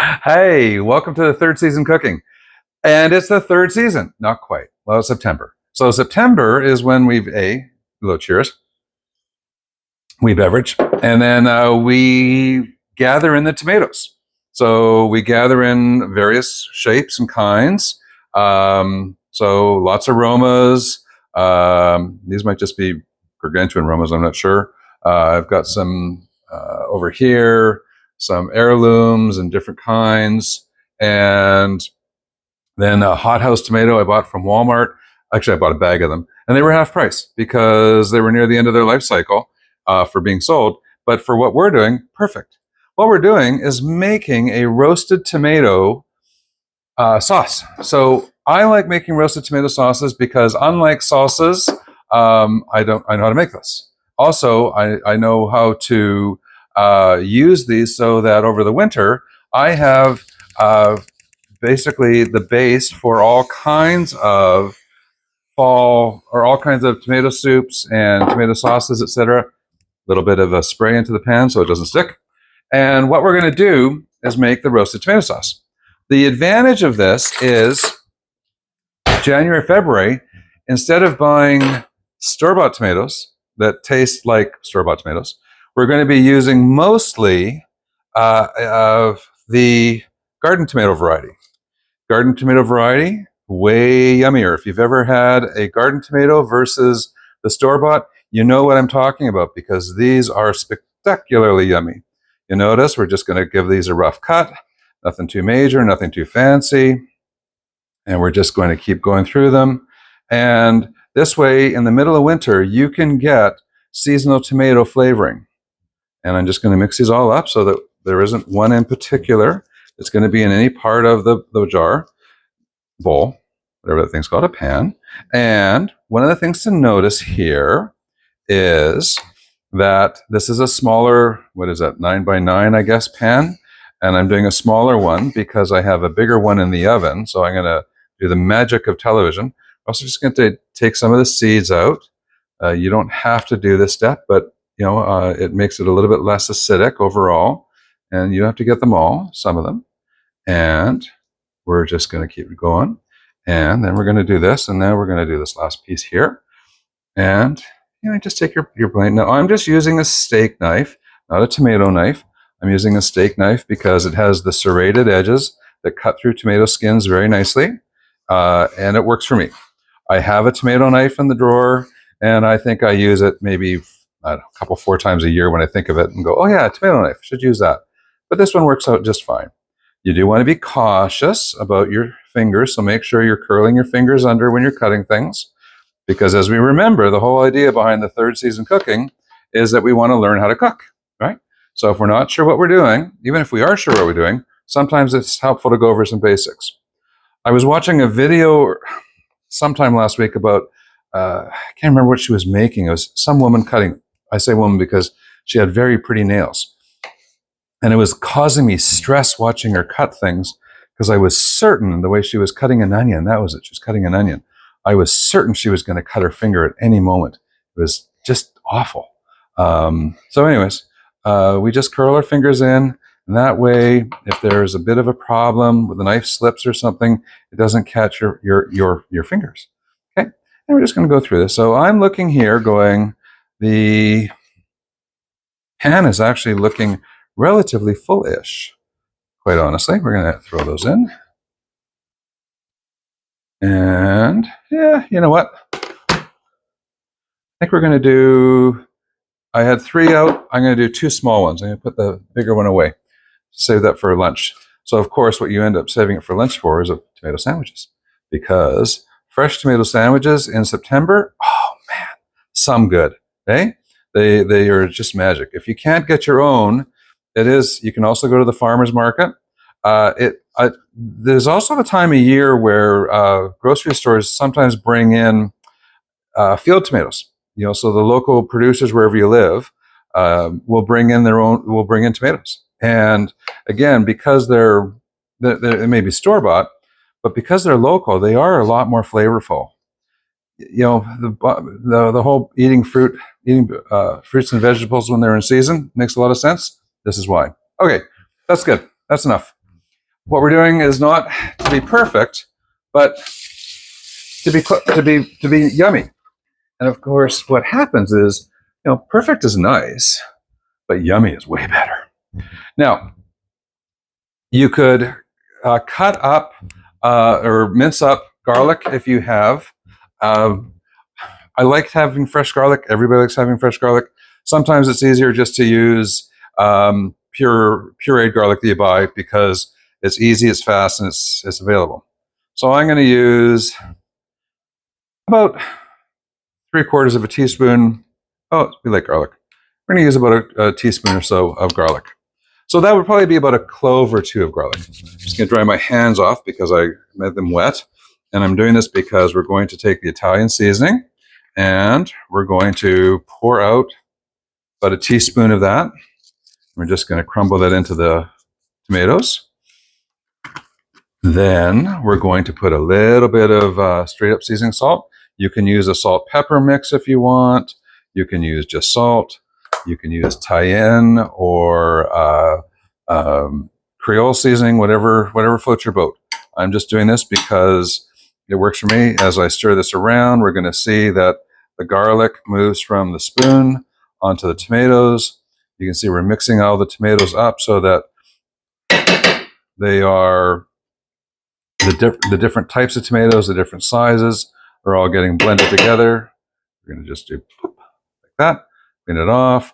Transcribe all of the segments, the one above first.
Hey, welcome to the third season cooking. And it's the third season, not quite. Well, it's September. So September is when a little cheers, we beverage, and then we gather in the tomatoes. So we gather in various shapes and kinds. So lots of aromas. These might just be gargantuan aromas, I'm not sure. I've got some over here, some heirlooms and different kinds. And then a hothouse tomato I bought from Walmart. Actually, I bought a bag of them, and they were half price because they were near the end of their life cycle for being sold. But for what we're doing, perfect. What we're doing is making a roasted tomato sauce. So I like making roasted tomato sauces because, unlike salsas, I know how to make this. Also, I know how to use these so that over the winter I have basically the base for all kinds of all kinds of tomato soups and tomato sauces, etc. A little bit of a spray into the pan so it doesn't stick. And what we're going to do is make the roasted tomato sauce. The advantage of this is January, February, instead of buying store-bought tomatoes that taste like store-bought tomatoes, we're going to be using mostly the garden tomato variety. Garden tomato variety, way yummier. If you've ever had a garden tomato versus the store-bought, you know what I'm talking about because these are spectacularly yummy. You notice we're just going to give these a rough cut, nothing too major, nothing too fancy, and we're just going to keep going through them. And this way, in the middle of winter, you can get seasonal tomato flavoring. And I'm just going to mix these all up so that there isn't one in particular. It's going to be in any part of the jar, bowl, whatever that thing's called, a pan. And one of the things to notice here is that this is a smaller, 9x9, I guess, pan. And I'm doing a smaller one because I have a bigger one in the oven. So I'm going to do the magic of television. I'm also just going to take some of the seeds out. You don't have to do this step, but it makes it a little bit less acidic overall. And you have to get them all, some of them. And we're just going to keep it going. And then we're going to do this. And then we're going to do this last piece here. And just take your blade. Now, I'm just using a steak knife, not a tomato knife. I'm using a steak knife because it has the serrated edges that cut through tomato skins very nicely. And it works for me. I have a tomato knife in the drawer, and I think I use it maybe a couple, 4 times a year when I think of it and go, oh yeah, a tomato knife, should use that. But this one works out just fine. You do want to be cautious about your fingers, so make sure you're curling your fingers under when you're cutting things. Because as we remember, the whole idea behind the third season cooking is that we want to learn how to cook, right? So if we're not sure what we're doing, even if we are sure what we're doing, sometimes it's helpful to go over some basics. I was watching a video sometime last week about, I can't remember what she was making. It was some woman cutting. I say woman because she had very pretty nails. And it was causing me stress watching her cut things because I was certain the way she was cutting an onion, that was it, she was cutting an onion. I was certain she was going to cut her finger at any moment. It was just awful. So anyways, we just curl our fingers in, and that way, if there's a bit of a problem with the knife slips or something, it doesn't catch your fingers. Okay, and we're just going to go through this. So I'm looking here going, the pan is actually looking relatively full-ish, quite honestly. We're going to throw those in. And yeah, you know what? I think we're going to do, I had 3 out. I'm going to do 2 small ones. I'm going to put the bigger one away. Save that for lunch. So of course, what you end up saving it for lunch for is tomato sandwiches. Because fresh tomato sandwiches in September, oh man, some good, eh? They are just magic. If you can't get your own, you can also go to the farmer's market. There's also a time of year where grocery stores sometimes bring in field tomatoes. So the local producers wherever you live will bring in tomatoes. And again, because they may be store bought, but because they're local, they are a lot more flavorful. The whole eating fruits and vegetables when they're in season makes a lot of sense. This is why. Okay, that's good. That's enough. what we're doing is not to be perfect, but to be yummy. And of course, what happens is, perfect is nice, but yummy is way better. Now, you could cut up or mince up garlic if you have. I like having fresh garlic. Everybody likes having fresh garlic. Sometimes it's easier just to use pureed garlic that you buy because it's easy, it's fast, and it's available. So I'm going to use about 3/4 of a teaspoon. Oh, we like garlic. We're going to use about a teaspoon or so of garlic. So that would probably be about a clove or two of garlic. I'm just going to dry my hands off because I made them wet. And I'm doing this because we're going to take the Italian seasoning and we're going to pour out about a teaspoon of that. We're just going to crumble that into the tomatoes. Then we're going to put a little bit of straight up seasoning salt. You can use a salt pepper mix if you want. You can use just salt. You can use cayenne or Creole seasoning, whatever floats your boat. I'm just doing this because it works for me. As I stir this around, we're going to see that the garlic moves from the spoon onto the tomatoes. You can see we're mixing all the tomatoes up so that they are the different types of tomatoes, the different sizes are all getting blended together. We're going to just do like that, clean it off.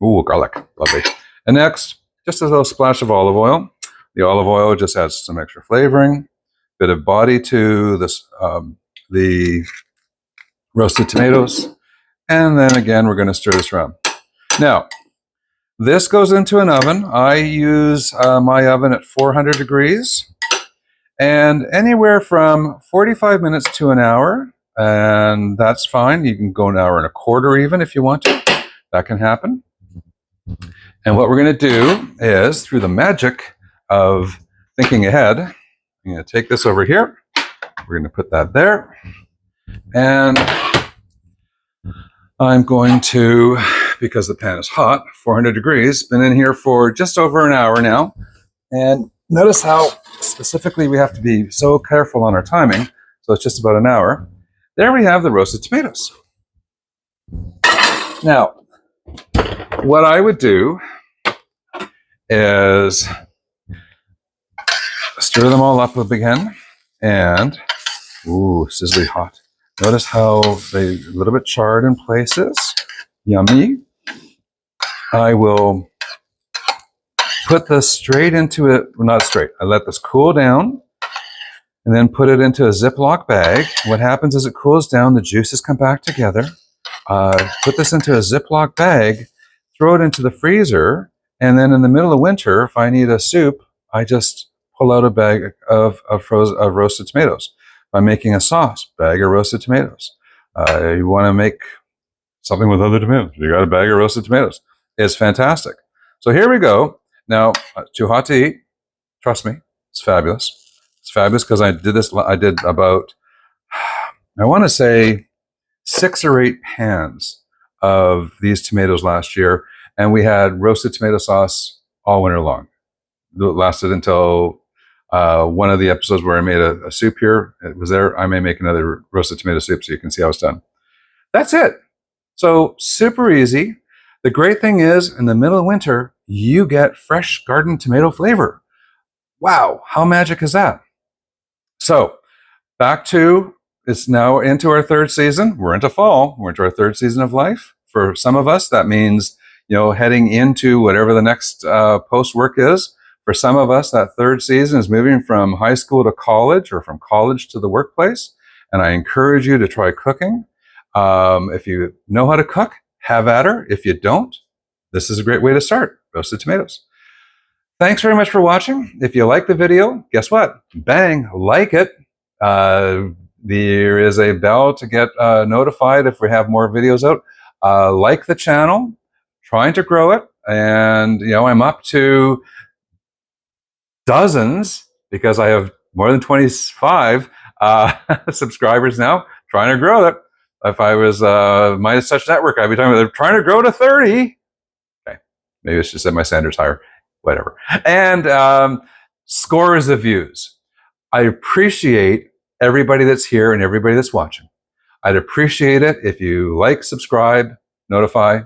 Ooh, garlic, lovely. And next, just a little splash of olive oil. The olive oil just adds some extra flavoring, bit of body to this, the roasted tomatoes. And then again, we're going to stir this around. Now, this goes into an oven. I use my oven at 400 degrees and anywhere from 45 minutes to an hour. And that's fine. You can go an hour and a quarter even if you want to. That can happen. And what we're going to do is, through the magic of thinking ahead, I'm going to take this over here. We're going to put that there. And I'm going to, because the pan is hot, 400 degrees, been in here for just over an hour now. And notice how specifically we have to be so careful on our timing. So it's just about an hour. There we have the roasted tomatoes. Now, what I would do is stir them all up again, and ooh, sizzly hot. Notice how they a little bit charred in places. Yummy. I will put this straight into it, well, not straight. I let this cool down and then put it into a Ziploc bag. What happens is it cools down, the juices come back together. Put this into a Ziploc bag, throw it into the freezer, and then in the middle of winter, if I need a soup, I just pull out a bag of roasted tomatoes. If I'm making a sauce, bag of roasted tomatoes. You want to make something with other tomatoes, you got a bag of roasted tomatoes. It's fantastic. So here we go. Now, too hot to eat. Trust me, it's fabulous. It's fabulous because I did about, I want to say 6 or 8 pans of these tomatoes last year. And we had roasted tomato sauce all winter long. It lasted until one of the episodes where I made a soup here. It was there. I may make another roasted tomato soup so you can see how it's done. That's it. So super easy. The great thing is, in the middle of winter, you get fresh garden tomato flavor. Wow, how magic is that? So back to, it's now into our 3rd season. We're into fall. We're into our 3rd season of life. For some of us, that means, heading into whatever the next post-work is. For some of us, that 3rd season is moving from high school to college or from college to the workplace. And I encourage you to try cooking. If you know how to cook, have at her. If you don't, this is a great way to start. Roasted tomatoes. Thanks very much for watching. If you like the video, guess what? Bang, like it. There is a bell to get notified if we have more videos out. Like the channel, trying to grow it. And, I'm up to dozens because I have more than 25 subscribers now, trying to grow it. If I was Midas Touch Network, I'd be talking about trying to grow to 30. Okay, maybe it's just that my standard's higher. Whatever. And scores of views. I appreciate everybody that's here and everybody that's watching. I'd appreciate it if you like, subscribe, notify.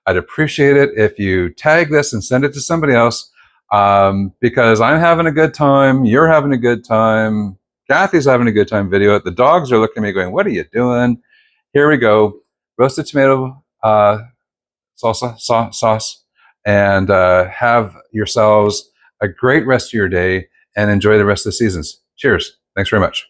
I'd appreciate it if you tag this and send it to somebody else, because I'm having a good time, you're having a good time, Kathy's having a good time video it. The dogs are looking at me going, what are you doing? Here we go. Roasted tomato sauce, and have yourselves a great rest of your day and enjoy the rest of the seasons. Cheers. Thanks very much.